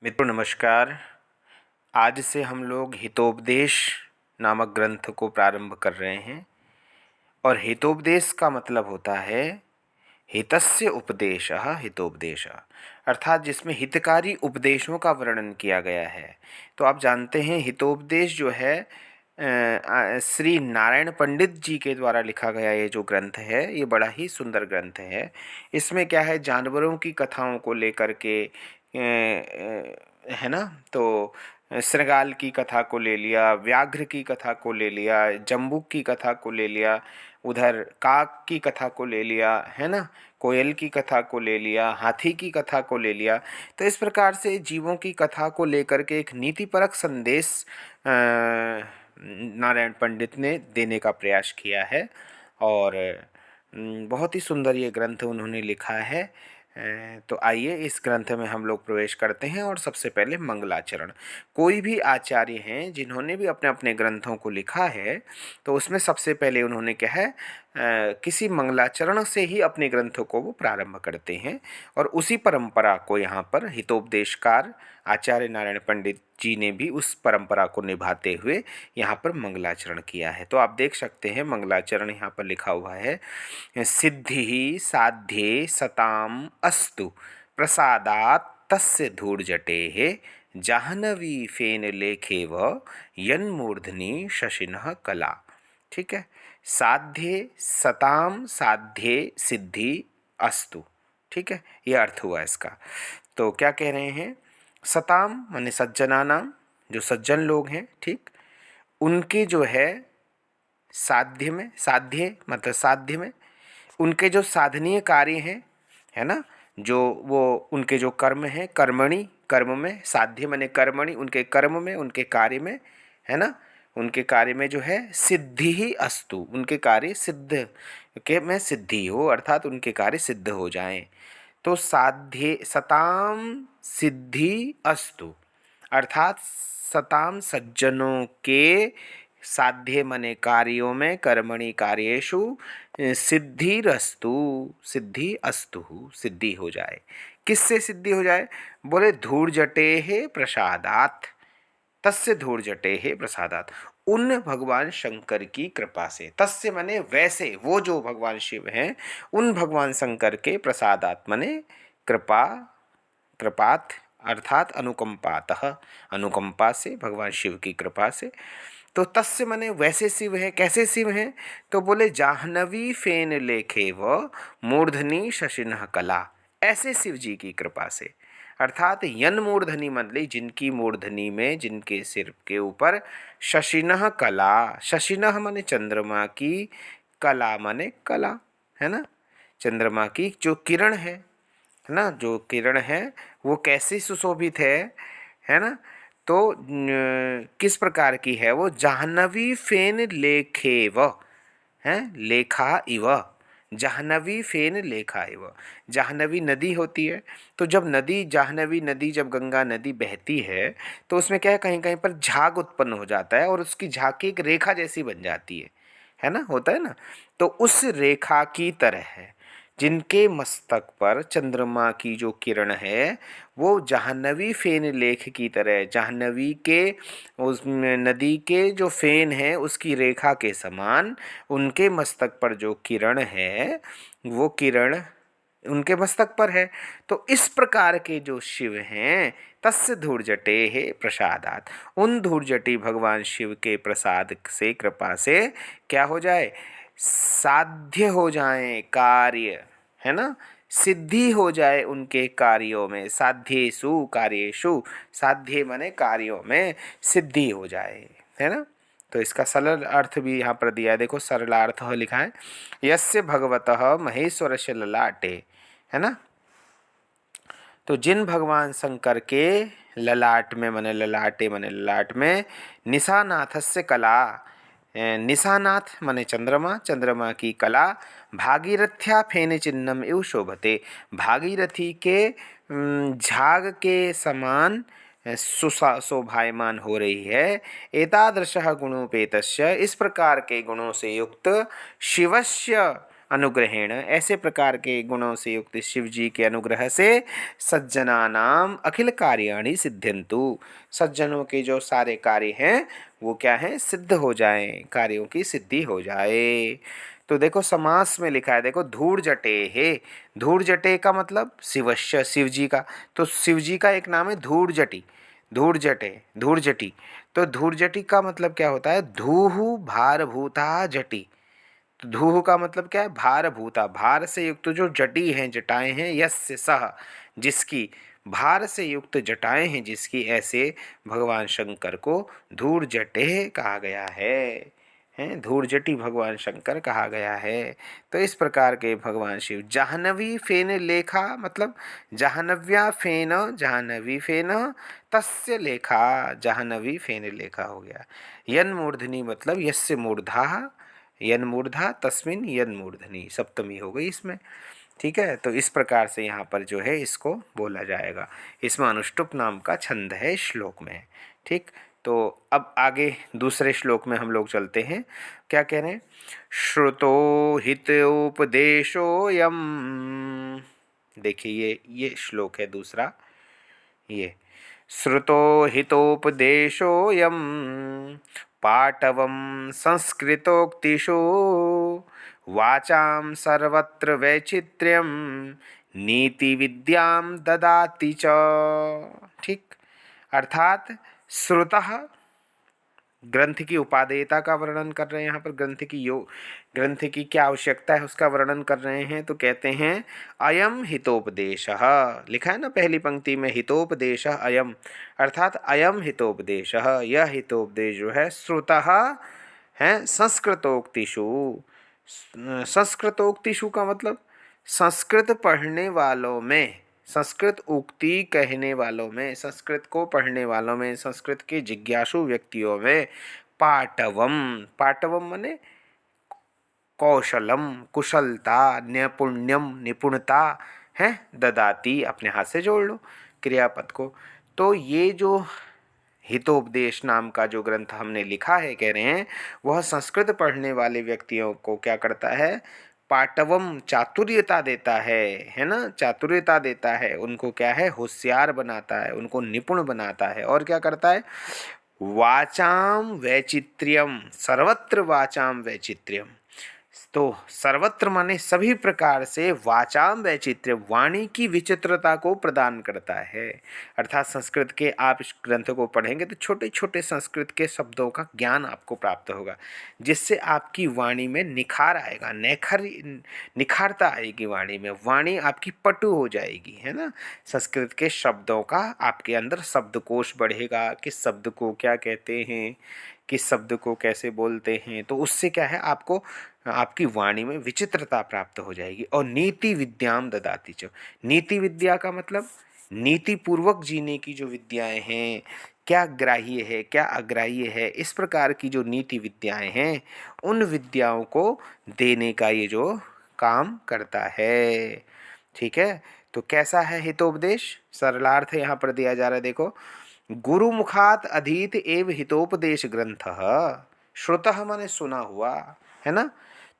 मित्रों नमस्कार। आज से हम लोग हितोपदेश नामक ग्रंथ को प्रारंभ कर रहे हैं और हितोपदेश का मतलब होता है हितस्य उपदेशः हितोपदेशः, अर्थात जिसमें हितकारी उपदेशों का वर्णन किया गया है। तो आप जानते हैं हितोपदेश जो है श्री नारायण पंडित जी के द्वारा लिखा गया ये जो ग्रंथ है ये बड़ा ही सुंदर ग्रंथ है। इसमें क्या है, जानवरों की कथाओं को लेकर के है ना। तो श्रृंगाल की कथा को ले लिया, व्याघ्र की कथा को ले लिया, जम्बूक की कथा को ले लिया, उधर काक की कथा को ले लिया, है ना, कोयल की कथा को ले लिया, हाथी की कथा को ले लिया। तो इस प्रकार से जीवों की कथा को लेकर के एक नीतिपरक संदेश नारायण पंडित ने देने का प्रयास किया है और बहुत ही सुंदर ये ग्रंथ उन्होंने लिखा है। तो आइए इस ग्रंथ में हम लोग प्रवेश करते हैं और सबसे पहले मंगलाचरण। कोई भी आचार्य हैं जिन्होंने भी अपने अपने ग्रंथों को लिखा है तो उसमें सबसे पहले उन्होंने क्या है किसी मंगलाचरण से ही अपने ग्रंथों को वो प्रारंभ करते हैं और उसी परंपरा को यहाँ पर हितोपदेशकार आचार्य नारायण पंडित जी ने भी उस परंपरा को निभाते हुए यहाँ पर मंगलाचरण किया है। तो आप देख सकते हैं मंगलाचरण यहाँ पर लिखा हुआ है, सिद्धि साध्ये सताम अस्तु प्रसादात् तस्य धूर्जटेः जाह्नवी फेन लेखेव यन्मूर्धनि शशिनः कला। ठीक है, साध्ये सताम साध्ये सिद्धि अस्तु। ठीक है, ये अर्थ हुआ इसका। तो क्या कह रहे हैं, सताम माने सज्जना नाम, जो सज्जन लोग हैं, ठीक, उनके जो है साध्य में, साध्य मतलब साध्य में उनके जो साधनीय कार्य हैं, है ना, जो वो उनके जो कर्म हैं, कर्मणि कर्म में, साध्य माने कर्मणि उनके कर्म में, उनके कार्य में, है ना, उनके कार्य में जो है सिद्धि ही अस्तु, उनके कार्य सिद्ध के में सिद्धि हो, अर्थात उनके कार्य सिद्ध हो जाएं। तो साध्य सताम सिद्धि अस्तु, अर्थात सताम सज्जनों के साध्य मने कार्यों में, कर्मणि कार्येषु सिद्धिरस्तु, सिद्धि अस्तु, सिद्धि हो जाए। किससे सिद्धि हो जाए, बोले धूर्जटेः प्रसादात्, तस्य धूर्जटेः प्रसादात्, उन भगवान शंकर की कृपा से, तस्य मने वैसे, वो जो भगवान शिव हैं उन भगवान शंकर के प्रसादात् मने कृपा, कृपात अर्थात अनुकंपातः, अनुकंपा से, भगवान शिव की कृपा से। तो तस्य मने वैसे शिव है, कैसे शिव हैं, तो बोले जाह्नवी फेन लेखे व मूर्धनी शशिनः कला, ऐसे शिव जी की कृपा से, अर्थात यन मूर्धनी मतलब जिनकी मूर्धनी में, जिनके सिर के ऊपर शशिनः कला, शशिनः माने चंद्रमा की, कला माने कला, है ना, चंद्रमा की जो किरण है ना, जो किरण है वो कैसी सुशोभित है ना। तो किस प्रकार की है वो, जाह्नवी फेन लेखेव, है लेखा इव, जाह्नवी फेन लेखा इव, जाह्नवी नदी होती है। तो जब नदी, जाह्नवी नदी, जब गंगा नदी बहती है तो उसमें क्या है, कहीं कहीं पर झाग उत्पन्न हो जाता है और उसकी झाग की एक रेखा जैसी बन जाती है ना, होता है ना। तो उस रेखा की तरह है जिनके मस्तक पर चंद्रमा की जो किरण है वो जाह्नवी फेन लेख की तरह, जाह्नवी के उस नदी के जो फेन है उसकी रेखा के समान उनके मस्तक पर जो किरण है वो किरण उनके मस्तक पर है। तो इस प्रकार के जो शिव हैं तस्य धूर्जटे है प्रसादात, उन धूर्जटी भगवान शिव के प्रसाद से, कृपा से क्या हो जाए, साध्य हो जाए कार्य, है ना, सिद्धि हो जाए उनके कार्यों में, साध्येषु कार्येषु, साध्य माने कार्यों में सिद्धि हो जाए, है ना। तो इसका सरल अर्थ भी यहाँ पर दिया है, देखो सरलार्थ लिखा है, यस्य भगवतः महेश्वरस्य ललाटे, है ना। तो जिन भगवान शंकर के ललाट में, माने ललाटे माने ललाट में, निशानाथस्य कला, निशानाथ माने चंद्रमा, चंद्रमा की कला, भागीरथ्या फेन चिन्हम इव शोभते, भागीरथी के झाग के समान शोभायमान हो रही है। एतादृशः गुणोपेतस्य, इस प्रकार के गुणों से युक्त शिवस्य अनुग्रहेण, ऐसे प्रकार के गुणों से युक्त शिव जी के अनुग्रह से सज्जनानाम अखिल कार्याणि सिद्ध्यन्तु, सज्जनों के जो सारे कार्य हैं वो क्या है, सिद्ध हो जाएं, कार्यों की सिद्धि हो जाए। तो देखो समास में लिखा है, देखो धूड़ जटे है, धूड़ जटे का मतलब शिवश्य, शिव जी का, तो शिव जी का एक नाम है धूड़ जटी, धूड़ जटे, धूड़ जटी। तो धूड़ जटी का मतलब क्या होता है, धूहु भार भूता जटी। तो धूह का मतलब क्या है, भार भूता, भार से युक्त जो जटी हैं, जटाएं हैं, यस्य सह, जिसकी, भार से युक्त जटाएं हैं जिसकी, ऐसे भगवान शंकर को धूड़ जटे कहा गया है धूड़ जटी भगवान शंकर कहा गया है। तो इस प्रकार के भगवान शिव, जाह्नवी फेन लेखा, मतलब जाह्नव्या फेन, जाह्नवी फेन तस्य लेखा, जाह्नवी फेन लेखा हो गया। यन मूर्धनी मतलब यस्य मूर्धा, यन मूर्धा तस्मिन यन मूर्धनी, सप्तमी हो गई इसमें। ठीक है, तो इस प्रकार से यहाँ पर जो है इसको बोला जाएगा। इसमें अनुष्टुप नाम का छंद है श्लोक में। ठीक, तो अब आगे दूसरे श्लोक में हम लोग चलते हैं। क्या कह रहे हैं, श्रुतो हितोपदेशो यम, देखिए ये श्लोक है दूसरा, ये श्रुतो हितोपदेशो यम पाटवम संस्कृतोक्तिषु वाचाम सर्वत्र वैचित्र्यम नीति विद्याम ददाति च। ठीक, अर्थात श्रुतः, ग्रंथ की उपादेयता का वर्णन कर रहे हैं यहाँ पर, ग्रंथ की क्या आवश्यकता है उसका वर्णन कर रहे हैं। तो कहते हैं अयम हितोपदेशः, लिखा है ना पहली पंक्ति में, हितोपदेशः अयम, अर्थात अयम हितोपदेशः, यह हितोपदेश जो है श्रुतः है संस्कृतोक्तिषु, संस्कृतोक्तिषु का मतलब संस्कृत पढ़ने वालों में, संस्कृत उक्ति कहने वालों में, संस्कृत को पढ़ने वालों में, संस्कृत के जिज्ञासु व्यक्तियों में, पाटवम, पाटवम माने कौशलम, कुशलता, नैपुण्यम, निपुणता है, ददाती, अपने हाथ से जोड़ लो क्रियापद को। तो ये जो हितोपदेश नाम का जो ग्रंथ हमने लिखा है, कह रहे हैं, वह संस्कृत पढ़ने वाले व्यक्तियों को क्या करता है, पाटवम, चातुर्यता देता है ना, चातुर्यता देता है, उनको क्या है, होशियार बनाता है, उनको निपुण बनाता है। और क्या करता है, वाचाम वैचित्र्यम, सर्वत्र वाचाम वैचित्र्यम, तो सर्वत्र माने सभी प्रकार से, वाचाम वैचित्र्य, वाणी की विचित्रता को प्रदान करता है। अर्थात संस्कृत के आप इस ग्रंथ को पढ़ेंगे तो छोटे छोटे संस्कृत के शब्दों का ज्ञान आपको प्राप्त होगा, जिससे आपकी वाणी में निखार आएगा, निखारता आएगी वाणी में, वाणी आपकी पटु हो जाएगी, है ना। संस्कृत के शब्दों का आपके अंदर शब्दकोश बढ़ेगा, किस शब्द को क्या कहते हैं, किस शब्द को कैसे बोलते हैं, तो उससे क्या है, आपको आपकी वाणी में विचित्रता प्राप्त हो जाएगी। और नीति विद्याम ददाति च, नीति विद्या का मतलब नीति पूर्वक जीने की जो विद्याएं हैं, क्या ग्राह्य है क्या अग्राह्य है, इस प्रकार की जो नीति विद्याएं हैं, उन विद्याओं को देने का ये जो काम करता है। ठीक है, तो कैसा है हितोपदेश, सरलार्थ यहाँ पर दिया जा रहा है, देखो, गुरुमुखात अधीत एव हितोपदेश ग्रंथः, श्रुतः माने सुना हुआ, है ना,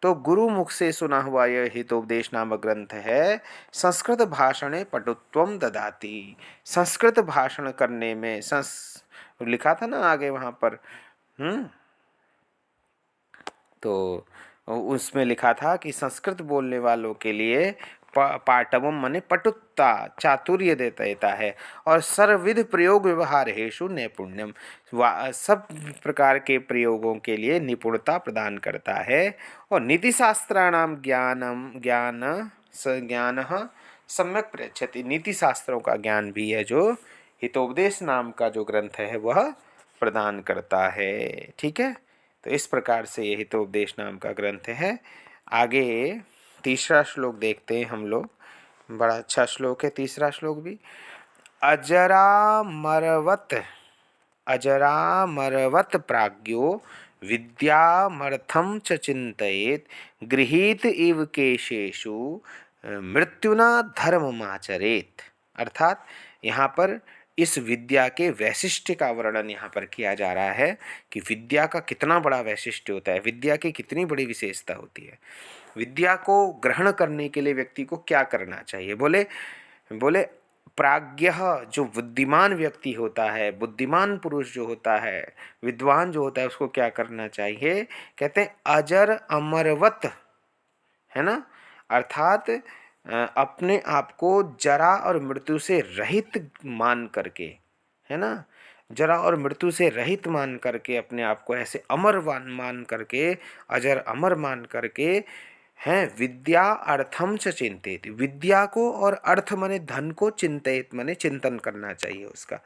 तो गुरु मुख से सुना हुआ यह हितोपदेश नामक ग्रंथ है, संस्कृत भाषणे पटुत्वम ददाति, संस्कृत भाषण करने में, लिखा था ना आगे वहां पर, तो उसमें लिखा था कि संस्कृत बोलने वालों के लिए पाटवम माने पटुत्ता, चातुर्य देता है, और सर्वविध प्रयोग व्यवहार हेशु नैपुण्यम, सब प्रकार के प्रयोगों के लिए निपुणता प्रदान करता है। और नीति शास्त्राणाम ज्ञान सम्यक प्रयच्छति, नीति शास्त्रों का ज्ञान भी है जो हितोपदेश नाम का जो ग्रंथ है वह प्रदान करता है। ठीक है, तो इस प्रकार से ये हितोपदेश नाम का ग्रंथ है। आगे तीसरा श्लोक देखते हैं हम लोग, बड़ा अच्छा श्लोक है तीसरा श्लोक भी। अजरामरवत प्राज्ञो विद्यामर्थम च चिंतयेत गृहीत इव केशेषु मृत्युना धर्ममाचरेत। अर्थात यहाँ पर इस विद्या के वैशिष्ट्य का वर्णन यहाँ पर किया जा रहा है कि विद्या का कितना बड़ा वैशिष्ट्य होता है, विद्या की कितनी बड़ी विशेषता होती है। विद्या को ग्रहण करने के लिए व्यक्ति को क्या करना चाहिए? बोले बोले प्राज्ञः, जो बुद्धिमान व्यक्ति होता है, बुद्धिमान पुरुष जो होता है, विद्वान जो होता है, उसको क्या करना चाहिए? कहते हैं अजर अमरवत, है ना, अर्थात अपने आप को जरा और मृत्यु से रहित मान करके, है ना, जरा और मृत्यु से रहित मान करके, अपने आप को ऐसे अमर मान करके, अजर अमर मान करके, हैं, विद्या अर्थम च चिंतित, विद्या को और अर्थ माने धन को चिंतित माने चिंतन करना चाहिए, उसका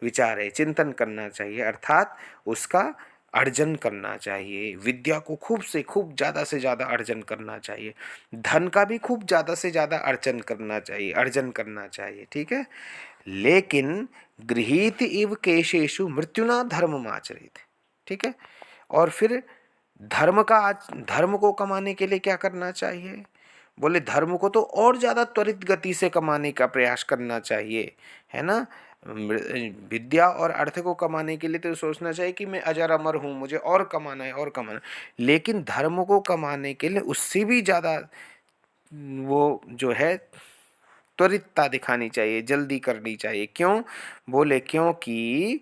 विचार है, चिंतन करना चाहिए, अर्थात उसका अर्जन करना चाहिए। विद्या को खूब से खूब ज़्यादा से ज़्यादा अर्जन करना चाहिए, धन का भी खूब ज़्यादा से ज़्यादा अर्जन करना चाहिए, अर्जन करना चाहिए, ठीक है। लेकिन गृहीत इव केशेषु मृत्युना धर्म आचरित, ठीक है। और फिर धर्म को कमाने के लिए क्या करना चाहिए? बोले धर्म को तो और ज़्यादा त्वरित गति से कमाने का प्रयास करना चाहिए, है ना। विद्या और अर्थ को कमाने के लिए तो सोचना चाहिए कि मैं अजर अमर हूँ, मुझे और कमाना है और कमाना है। लेकिन धर्म को कमाने के लिए उससे भी ज़्यादा वो जो है त्वरितता दिखानी चाहिए, जल्दी करनी चाहिए। क्यों? बोले क्योंकि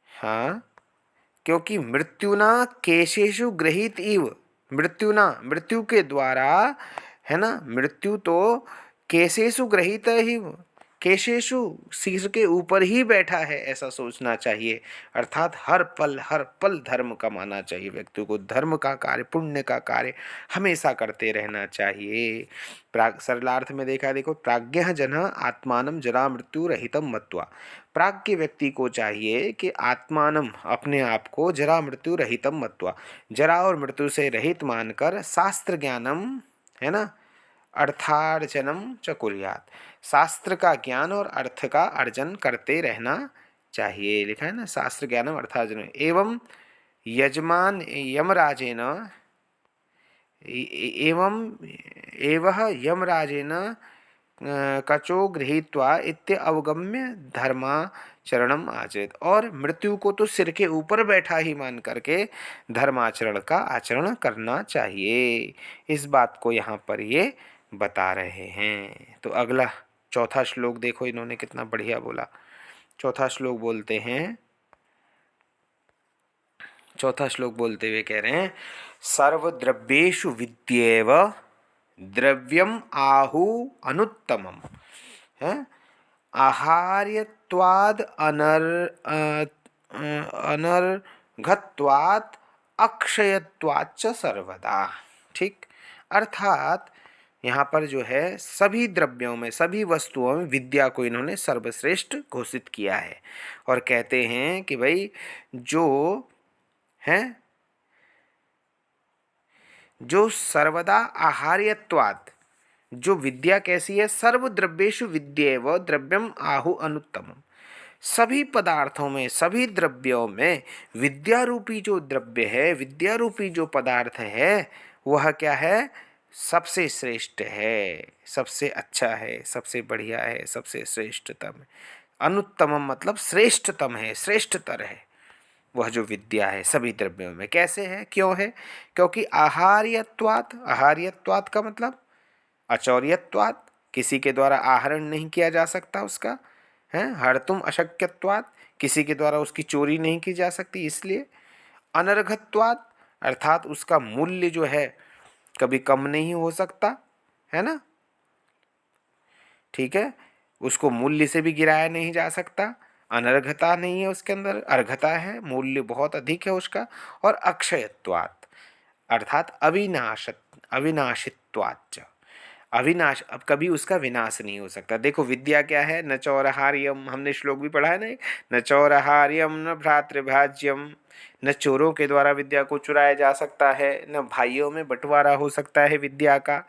हाँ, क्योंकि मृत्युना केशेषु गृहीत इव, मृत्युना मृत्यु के द्वारा, है ना, मृत्यु तो केशेषु गृहीत ही, केशेषु सिर के ऊपर ही बैठा है, ऐसा सोचना चाहिए। अर्थात हर पल धर्म कमाना चाहिए, व्यक्ति को धर्म का कार्य, पुण्य का कार्य हमेशा करते रहना चाहिए। सरलार्थ में देखा, देखो, प्राज्ञः जनः आत्मानं जरा मृत्यु रहितम मत्वा, प्राज्ञ व्यक्ति को चाहिए कि आत्मानम, अपने आप को, जरा मृत्यु रहितम मत्वा, जरा और मृत्यु से रहित मानकर, शास्त्र ज्ञानम, है ना, अर्थार्जनम च कुर्यात्, शास्त्र का ज्ञान और अर्थ का अर्जन करते रहना चाहिए। लिखा है ना, शास्त्र ज्ञानम अर्थार्जन एवं यजमान यमराजेन एवं एवं यमराजेन कचो गृहीत्वा इत्य अवगम्य धर्माचरणम आचरित, और मृत्यु को तो सिर के ऊपर बैठा ही मान करके धर्माचरण का आचरण करना चाहिए। इस बात को यहाँ पर ये बता रहे हैं। तो अगला चौथा श्लोक देखो, इन्होंने कितना बढ़िया बोला। चौथा श्लोक बोलते हैं, चौथा श्लोक बोलते हुए कह रहे हैं, सर्वद्रव्येषु विद्येव द्रव्यम आहु अनुत्तमम, है, आहार्यत्वाद अनर्घत्वात् अक्षयत्वाच्च सर्वदा, ठीक। अर्थात यहाँ पर जो है सभी द्रव्यों में, सभी वस्तुओं में विद्या को इन्होंने सर्वश्रेष्ठ घोषित किया है, और कहते हैं कि भाई जो है, जो सर्वदा आहार्यत्वात्, जो विद्या कैसी है, सर्वद्रव्येषु विद्येव द्रव्यम आहु अनुत्तमम, सभी पदार्थों में, सभी द्रव्यों में विद्या रूपी जो द्रव्य है, विद्या रूपी जो पदार्थ है, वह क्या है? सबसे श्रेष्ठ है, सबसे अच्छा है, सबसे बढ़िया है, सबसे श्रेष्ठतम। अनुत्तमम मतलब श्रेष्ठतम है, श्रेष्ठतर है वह जो विद्या है सभी द्रव्यों में। कैसे है, क्यों है? क्योंकि आहार्यत्वात्, आहार्यत्वात् का मतलब अचौर्यत्वात्, किसी के द्वारा आहरण नहीं किया जा सकता उसका, है, हर्तुम अशक्यत्वात्, किसी के द्वारा उसकी चोरी नहीं की जा सकती, इसलिए। अनर्घत्वात्, अर्थात उसका मूल्य जो है कभी कम नहीं हो सकता, है ना, ठीक है, उसको मूल्य से भी गिराया नहीं जा सकता। अनर्घता नहीं है उसके अंदर, अर्घता है, मूल्य बहुत अधिक है उसका। और अक्षयत्वात्, अर्थात अविनाशित्वाच्च, अविनाश, अब कभी उसका विनाश नहीं हो सकता। देखो विद्या क्या है, न चौरहार्यम, हमने श्लोक भी पढ़ा है ना, न चौरहार्यम न भ्रातृभाज्यम, न चोरों के द्वारा विद्या को चुराया जा सकता है, न भाइयों में बंटवारा हो सकता है विद्या का।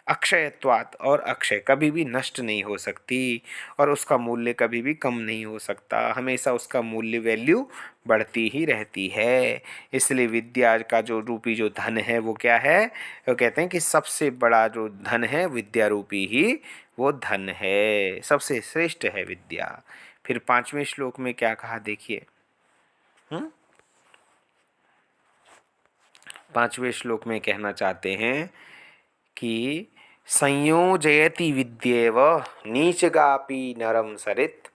अक्षयत्वात्, और अक्षय कभी भी नष्ट नहीं हो सकती, और उसका मूल्य कभी भी कम नहीं हो सकता, हमेशा उसका मूल्य, वैल्यू बढ़ती ही रहती है। इसलिए विद्या का जो रूपी जो धन है वो क्या है? वो कहते हैं कि सबसे बड़ा जो धन है विद्या रूपी ही वो धन है, सबसे श्रेष्ठ है विद्या। फिर 5वें श्लोक में क्या कहा देखिए, 5वें श्लोक में कहना चाहते हैं कि संयोजयति विद्येव नीचगापि नरम सरित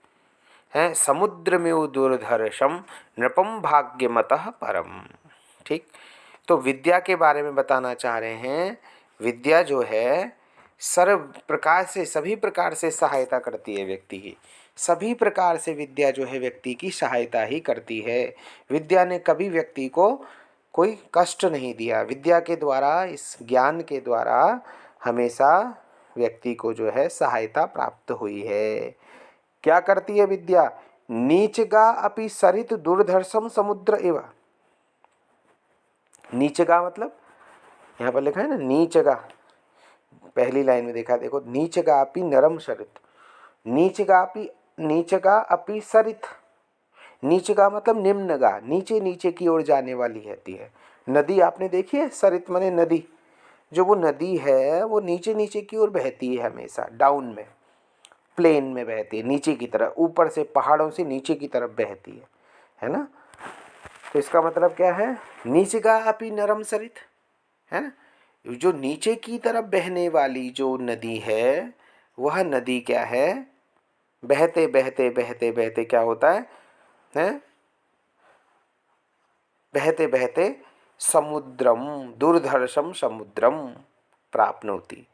है समुद्रमेव दुर्धर्षम नृपम भाग्यमतः परम। ठीक, तो विद्या के बारे में बताना चाह रहे हैं। विद्या जो है सर्व प्रकार से, सभी प्रकार से सहायता करती है व्यक्ति की। सभी प्रकार से विद्या जो है व्यक्ति की सहायता ही करती है। विद्या ने कभी व्यक्ति को कोई कष्ट नहीं दिया। विद्या के द्वारा, इस ज्ञान के द्वारा हमेशा व्यक्ति को जो है सहायता प्राप्त हुई है। क्या करती है विद्या? नीचगा अपि सरित दुर्धर्षम समुद्र एव। नीचगा मतलब यहाँ पर लिखा है ना, नीचगा, पहली लाइन में देखा, देखो, नीचगा अपि नरम सरित, नीचगा अपि सरित। नीचगा मतलब निम्नगा, नीचे नीचे की ओर जाने वाली रहती है। नदी आपने देखी है, सरित माने नदी। जो वो नदी है वो नीचे नीचे की ओर बहती है, हमेशा डाउन में, प्लेन में बहती है, नीचे की तरफ, ऊपर से पहाड़ों से नीचे की तरफ बहती है ना। तो इसका मतलब क्या है? नीचगा अपि नरम सरित, है ना। जो नीचे की तरफ बहने वाली जो नदी है, वह नदी क्या है? बहते बहते बहते बहते क्या होता है? बहते बहते समुद्रम दुर्धर्षम समुद्रम प्राप्नोति,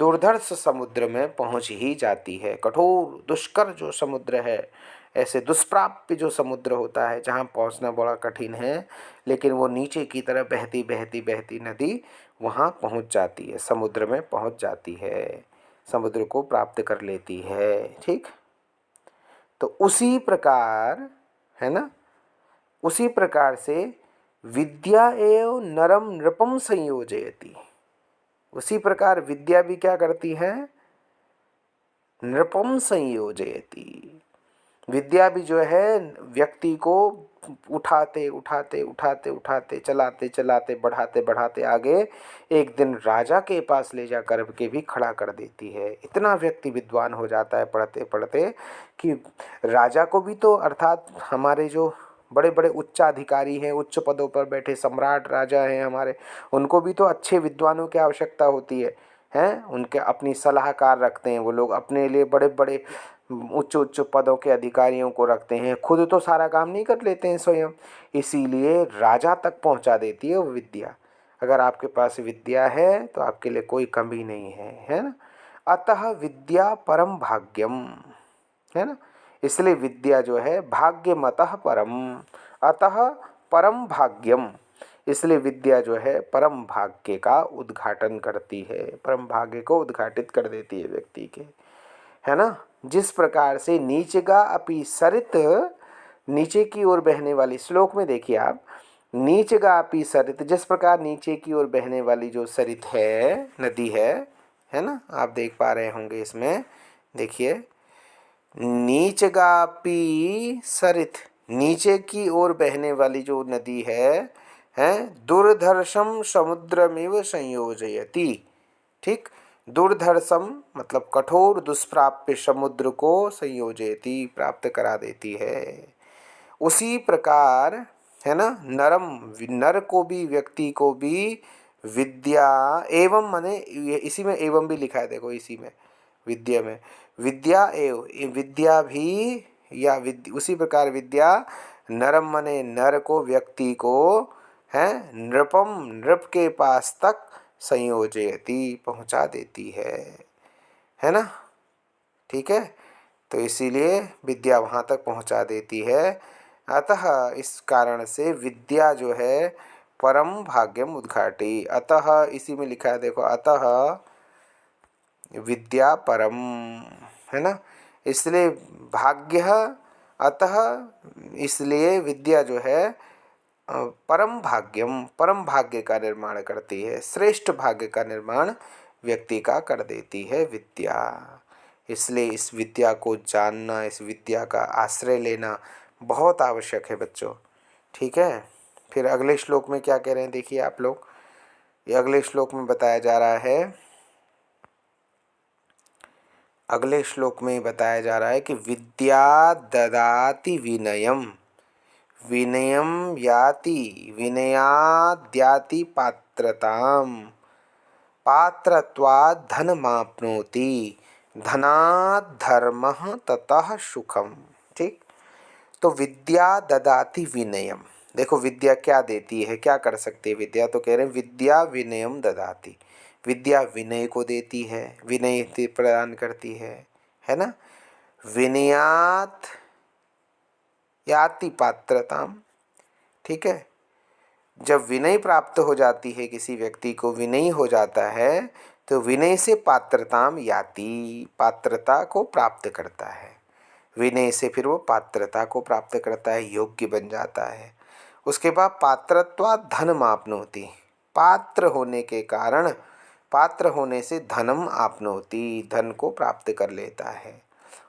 दुर्धर्ष समुद्र में पहुंच ही जाती है। कठोर दुष्कर जो समुद्र है, ऐसे दुष्प्राप्य जो समुद्र होता है जहाँ पहुँचना बड़ा कठिन है, लेकिन वो नीचे की तरफ बहती बहती बहती नदी वहाँ पहुँच जाती है, समुद्र में पहुँच जाती है, समुद्र को प्राप्त कर लेती है। ठीक, तो उसी प्रकार, है ना, उसी प्रकार से विद्या एव नरम नृपम संयोजयति। उसी प्रकार विद्या भी क्या करती है? नृपम संयोजयति। विद्या भी जो है व्यक्ति को उठाते उठाते उठाते उठाते, चलाते चलाते, बढ़ाते बढ़ाते आगे एक दिन राजा के पास ले जा कर के भी खड़ा कर देती है। इतना व्यक्ति विद्वान हो जाता है पढ़ते पढ़ते कि राजा को भी तो, अर्थात हमारे जो बड़े बड़े उच्चाधिकारी हैं, उच्च पदों पर बैठे सम्राट राजा हैं हमारे, उनको भी तो अच्छे विद्वानों की आवश्यकता होती है, हैं। उनके अपनी सलाहकार रखते हैं वो लोग, अपने लिए बड़े बड़े उच्च उच्च पदों के अधिकारियों को रखते हैं, खुद तो सारा काम नहीं कर लेते हैं स्वयं, इसीलिए राजा तक पहुंचा देती है वो विद्या। अगर आपके पास विद्या है तो आपके लिए कोई कमी नहीं है ना। अतः विद्या परम भाग्यम, है ना। इसलिए विद्या जो है भाग्यमतः परम, अतः परम भाग्यम, इसलिए विद्या जो है परम भाग्य का उद्घाटन करती है, परम भाग्य को उद्घाटित कर देती है व्यक्ति के, है ना। जिस प्रकार से नीचगा अपि सरित, नीचे की ओर बहने वाली, श्लोक में देखिए आप, नीचगा अपि सरित, जिस प्रकार नीचे की ओर बहने वाली जो सरित है, नदी है ना, आप देख पा रहे होंगे इसमें, देखिए, नीचगापि सरित, नीचे की ओर बहने वाली जो नदी है दुर्धर्षम समुद्रमेव संयोजयति। ठीक, दुर्धर्षम मतलब कठोर दुष्प्राप्य समुद्र को संयोजयति प्राप्त करा देती है। उसी प्रकार, है ना, नरम, नर को भी, व्यक्ति को भी विद्या एवं, माने इसी में एवं भी लिखा है, देखो इसी में विद्या में, विद्या एव, विद्या भी, या उसी प्रकार विद्या नरम माने नर को, व्यक्ति को, है, नृपम, नृप के पास तक संयोजयति पहुंचा देती है ना। ठीक है, तो इसीलिए विद्या वहाँ तक पहुँचा देती है। अतः इस कारण से विद्या जो है परम भाग्यम उद्घाटी, अतः इसी में लिखा है, देखो, अतः विद्या परम, है ना। इसलिए भाग्य, अतः इसलिए विद्या जो है परम भाग्यम, परम भाग्य का निर्माण करती है, श्रेष्ठ भाग्य का निर्माण व्यक्ति का कर देती है विद्या। इसलिए इस विद्या को जानना, इस विद्या का आश्रय लेना बहुत आवश्यक है बच्चों। ठीक है, फिर अगले श्लोक में क्या कह रहे हैं देखिए आप लोग। ये अगले श्लोक में बताया जा रहा है, अगले श्लोक में बताया जा रहा है कि विद्या ददाति विनयम, विनयम याति विनयाद्याति पात्रताम पात्रत्वात् धनमाप्नोति धनात् धर्मः ततः सुखम। ठीक। तो विद्या ददाति विनयम। देखो विद्या क्या देती है, क्या कर सकती है विद्या, तो कह रहे हैं विद्या विनयम ददाति। विद्या विनय को देती है, विनय प्रदान करती है ना। विनयात याति पात्रताम। ठीक है। जब विनय प्राप्त हो जाती है, किसी व्यक्ति को विनयी हो जाता है, तो विनय से पात्रताम याति, पात्रता को प्राप्त करता है। विनय से फिर वो पात्रता को प्राप्त करता है, योग्य बन जाता है। उसके बाद पात्रत्वा धन आपनोति, पात्र होने के कारण, पात्र होने से धनम आपनोति, धन को प्राप्त कर लेता है,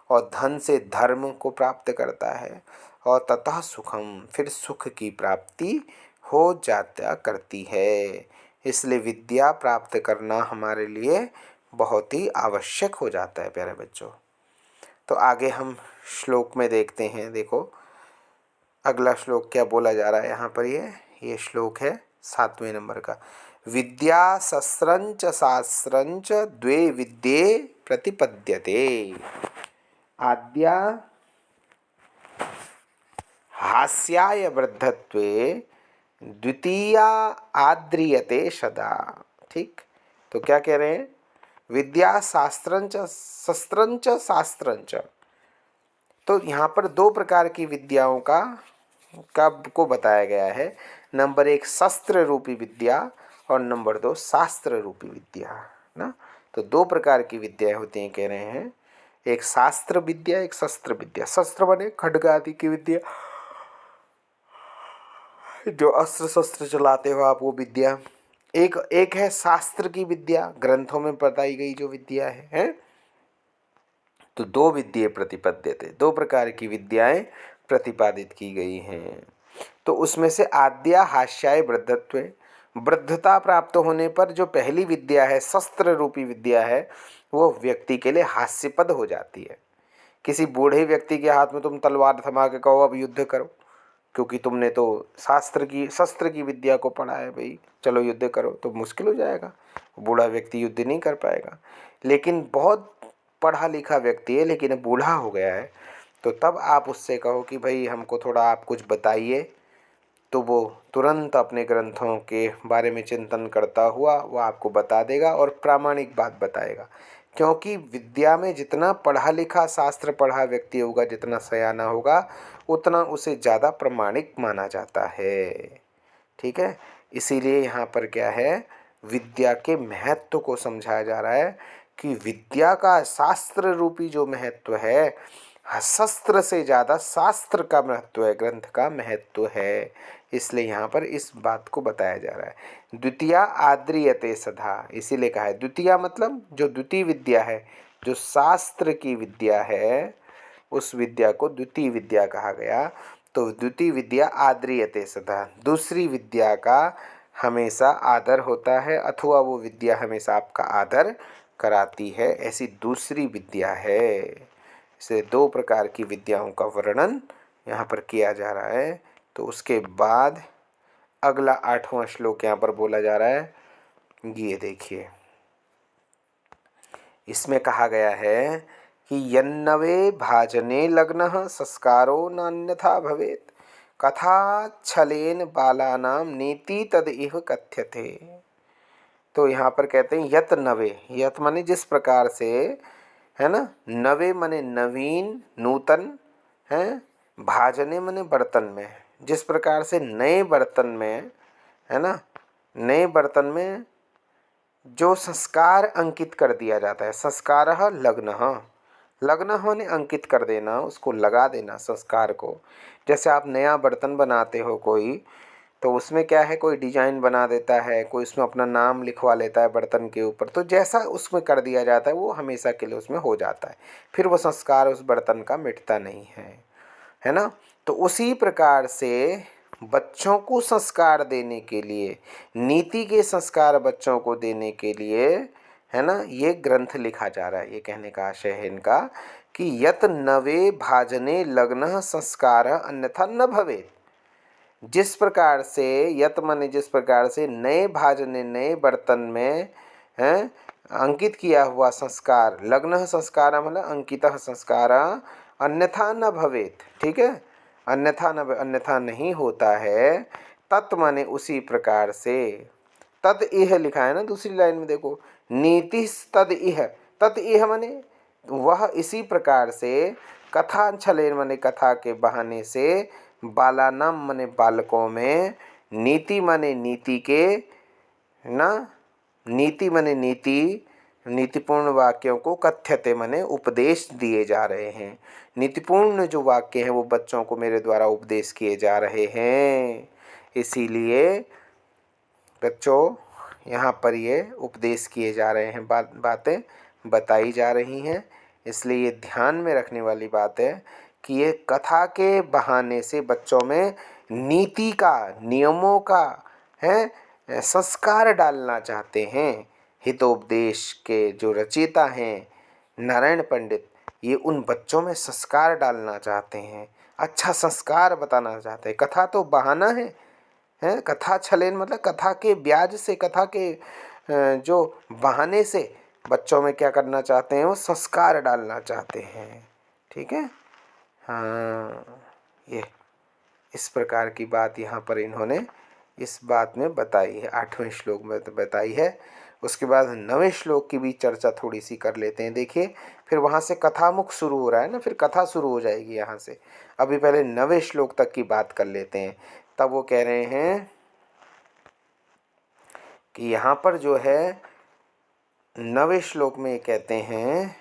और धन से धर्म को प्राप्त करता है, और ततः सुखम, फिर सुख की प्राप्ति हो जाता करती है। इसलिए विद्या प्राप्त करना हमारे लिए बहुत ही आवश्यक हो जाता है प्यारे बच्चों। तो आगे हम श्लोक में देखते हैं। देखो अगला श्लोक क्या बोला जा रहा है यहाँ पर। ये श्लोक है 7वें नंबर का। विद्या शस्त्रंच शास्त्रंच द्वे विद्ये प्रतिपद्यते आद्या हास्याय वृद्धत्वे द्वितीया आद्रियते सदा। ठीक। तो क्या कह रहे हैं, विद्या शास्त्रंच शस्त्रंच शास्त्रंच। तो यहाँ पर दो प्रकार की विद्याओं का को बताया गया है। नंबर 1 शस्त्र रूपी विद्या और नंबर 2 शास्त्र रूपी विद्या ना। तो दो प्रकार की विद्याएं होती हैं कह रहे हैं, एक शास्त्र विद्या, एक शस्त्र विद्या। शस्त्र बने खड्ग आदि की विद्या, जो अस्त्र शस्त्र चलाते हो आप, वो विद्या। एक है शास्त्र की विद्या, ग्रंथों में बताई गई जो विद्या है। तो दो विद्ये प्रतिपद्यते, दो प्रकार की विद्याएं प्रतिपादित की गई हैं। तो उसमें से आद्या हास्याय वृद्धत्व, वृद्धता प्राप्त होने पर जो पहली विद्या है, शस्त्र रूपी विद्या है, वो व्यक्ति के लिए हास्यपद हो जाती है। किसी बूढ़े व्यक्ति के हाथ में तुम तलवार थमा के कहो अब युद्ध करो, क्योंकि तुमने तो शस्त्र की विद्या को पढ़ा है, भाई चलो युद्ध करो, तो मुश्किल हो जाएगा, बूढ़ा व्यक्ति युद्ध नहीं कर पाएगा। लेकिन बहुत पढ़ा लिखा व्यक्ति है लेकिन बूढ़ा हो गया है, तो तब आप उससे कहो कि भाई हमको थोड़ा आप कुछ बताइए, तो वो तुरंत अपने ग्रंथों के बारे में चिंतन करता हुआ वो आपको बता देगा और प्रामाणिक बात बताएगा। क्योंकि विद्या में जितना पढ़ा लिखा शास्त्र पढ़ा व्यक्ति होगा, जितना सयाना होगा, उतना उसे ज़्यादा प्रामाणिक माना जाता है। ठीक है। इसीलिए यहाँ पर क्या है, विद्या के महत्व को समझाया जा रहा है कि विद्या का शास्त्र रूपी जो महत्व है, शस्त्र से ज़्यादा शास्त्र का महत्व है, ग्रंथ का महत्व है। इसलिए यहाँ पर इस बात को बताया जा रहा है। द्वितीया आद्रियते सदा, इसीलिए कहा है द्वितीया मतलब जो द्वितीय विद्या है, जो शास्त्र की विद्या है, उस विद्या को द्वितीय विद्या कहा गया। तो द्वितीय विद्या आद्रियते सदा, दूसरी विद्या का हमेशा आदर होता है, अथवा वो विद्या हमेशा आपका आदर कराती है, ऐसी दूसरी विद्या है। इसे दो प्रकार की विद्याओं का वर्णन यहाँ पर किया जा रहा है। तो उसके बाद अगला 8वां श्लोक यहाँ पर बोला जा रहा है। ये देखिए, इसमें कहा गया है कि यन्नवे भाजने लग्नः संस्कारो नान्यथा भवेत् कथा छलेन बालानाम नीति तद इह कथ्यते। तो यहाँ पर कहते हैं यत नवे, यत माने जिस प्रकार से, है ना, नवे माने नवीन नूतन है, भाजने माने बर्तन में, जिस प्रकार से नए बर्तन में, है ना, नए बर्तन में जो संस्कार अंकित कर दिया जाता है, संस्कारः लग्नः, लग्न माने अंकित कर देना, उसको लगा देना संस्कार को। जैसे आप नया बर्तन बनाते हो कोई, तो उसमें क्या है, कोई डिजाइन बना देता है, कोई उसमें अपना नाम लिखवा लेता है बर्तन के ऊपर, तो जैसा उसमें कर दिया जाता है वो हमेशा के लिए उसमें हो जाता है, फिर वो संस्कार उस बर्तन का मिटता नहीं है ना। तो उसी प्रकार से बच्चों को संस्कार देने के लिए, नीति के संस्कार बच्चों को देने के लिए, है ना, ये ग्रंथ लिखा जा रहा है। ये कहने का आशय है इनका कि यत नवे भाजने लग्न संस्कार अन्यथा न भवेत्, जिस प्रकार से यत माने जिस प्रकार से नए भाजन ने नए बर्तन में हैं अंकित किया हुआ संस्कार, लग्न संस्कार मतलब अंकित संस्कार अन्यथा न भवेत, ठीक है, अन्यथा नहीं होता है। तत् माने उसी प्रकार से, तद इह लिखा है ना दूसरी लाइन में देखो, नीति तद इह, तद इह माने वह इसी प्रकार से, कथा छलेन माने कथा के बहाने से, बालानाम माने बालकों में, नीति माने नीति के ना, नीति माने नीति, नीतिपूर्ण वाक्यों को कथ्यते माने उपदेश दिए जा रहे हैं। नीतिपूर्ण जो वाक्य हैं वो बच्चों को मेरे द्वारा उपदेश किए जा रहे हैं। इसीलिए बच्चों यहाँ पर ये उपदेश किए जा रहे हैं, बातें बताई जा रही हैं। इसलिए ये ध्यान में रखने वाली बात है कि ये कथा के बहाने से बच्चों में नीति का, नियमों का है संस्कार डालना चाहते हैं। हितोपदेश के जो रचयिता हैं नारायण पंडित, ये उन बच्चों में संस्कार डालना चाहते हैं, अच्छा संस्कार बताना चाहते हैं। कथा तो बहाना है, कथा छलेन मतलब कथा के ब्याज से, कथा के जो बहाने से बच्चों में क्या करना चाहते हैं, वो संस्कार डालना चाहते हैं, ठीक है। हाँ, ये इस प्रकार की बात यहाँ पर इन्होंने इस बात में बताई है, 8वें श्लोक में बताई है। उसके बाद 9वें श्लोक की भी चर्चा थोड़ी सी कर लेते हैं। देखिए फिर वहाँ से कथामुख शुरू हो रहा है ना, फिर कथा शुरू हो जाएगी यहाँ से। अभी पहले 9वें श्लोक तक की बात कर लेते हैं। तब वो कह रहे हैं कि यहाँ पर जो है 9वें श्लोक में कहते हैं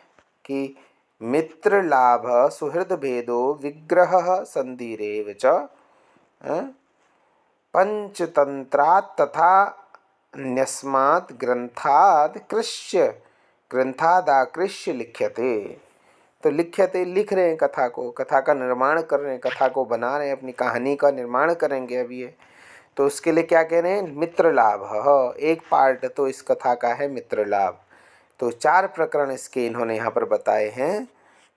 कि मित्र लाभ सुहृद भेदो विग्रह संधिरेव च पंचतंत्रात् तथा न्यस्मात् ग्रंथादाकृष्य लिख्यते। तो लिख्यते लिख रहे हैं कथा को, कथा का निर्माण कर रहे हैं, कथा को बना रहे हैं, अपनी कहानी का निर्माण करेंगे अभी ये। तो उसके लिए क्या कह रहे हैं, मित्र लाभ, एक पार्ट तो इस कथा का है मित्र लाभ। तो 4 प्रकरण इसके इन्होंने यहाँ पर बताए हैं।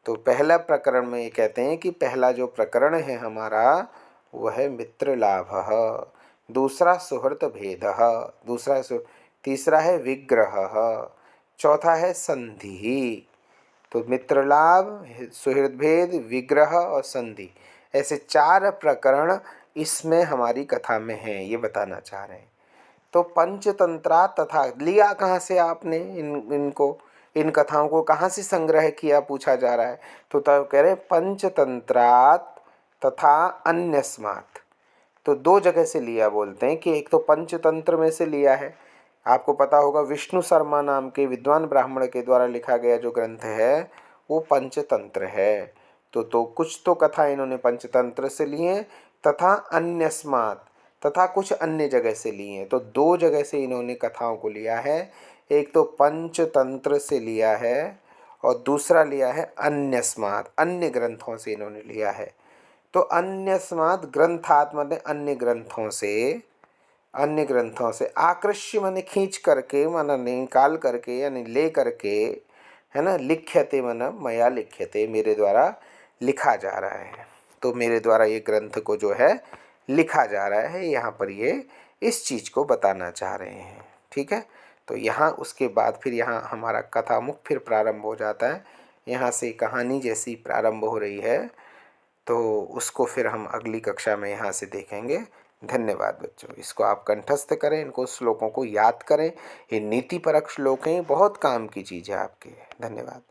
तो पहला प्रकरण में ये कहते हैं कि पहला जो प्रकरण है हमारा वह है मित्र लाभ, दूसरा सुहृद भेद, तीसरा है विग्रह, चौथा है संधि। तो मित्र लाभ, सुहृद भेद, विग्रह और संधि, ऐसे 4 प्रकरण इसमें हमारी कथा में हैं, ये बताना चाह रहे हैं। तो पंचतंत्रा तथा लिया कहाँ से आपने इन कथाओं को कहाँ से संग्रह किया, पूछा जा रहा है। तो तब कह रहे पंचतंत्रात् तथा अन्यस्मात्। तो 2 जगह से लिया बोलते हैं कि एक तो पंचतंत्र में से लिया है। आपको पता होगा विष्णु शर्मा नाम के विद्वान ब्राह्मण के द्वारा लिखा गया जो ग्रंथ है वो पंचतंत्र है। तो कुछ तो कथा इन्होंने पंचतंत्र से ली हैं, तथा अन्यस्मात्, तथा कुछ अन्य जगह से लिए हैं। तो 2 जगह से इन्होंने कथाओं को लिया है, एक तो पंचतंत्र से लिया है और दूसरा लिया है अन्यस्मात्, अन्य ग्रंथों से इन्होंने लिया है। तो अन्यस्मात् ग्रंथात् माने अन्य ग्रंथों से आकृष्य माने खींच करके, माना निकाल करके यानी ले करके, है ना, लिख्यते माना मया लिख्यते, मेरे द्वारा लिखा जा रहा है। तो मेरे द्वारा ये ग्रंथ को जो है लिखा जा रहा है, यहाँ पर ये इस चीज़ को बताना चाह रहे हैं, ठीक है। तो यहाँ उसके बाद फिर यहाँ हमारा कथामुख फिर प्रारंभ हो जाता है, यहाँ से कहानी जैसी प्रारंभ हो रही है। तो उसको फिर हम अगली कक्षा में यहाँ से देखेंगे। धन्यवाद बच्चों, इसको आप कंठस्थ करें, इनको श्लोकों को याद करें। ये नीतिपरक श्लोक हैं, बहुत काम की चीज़ है आपके। धन्यवाद।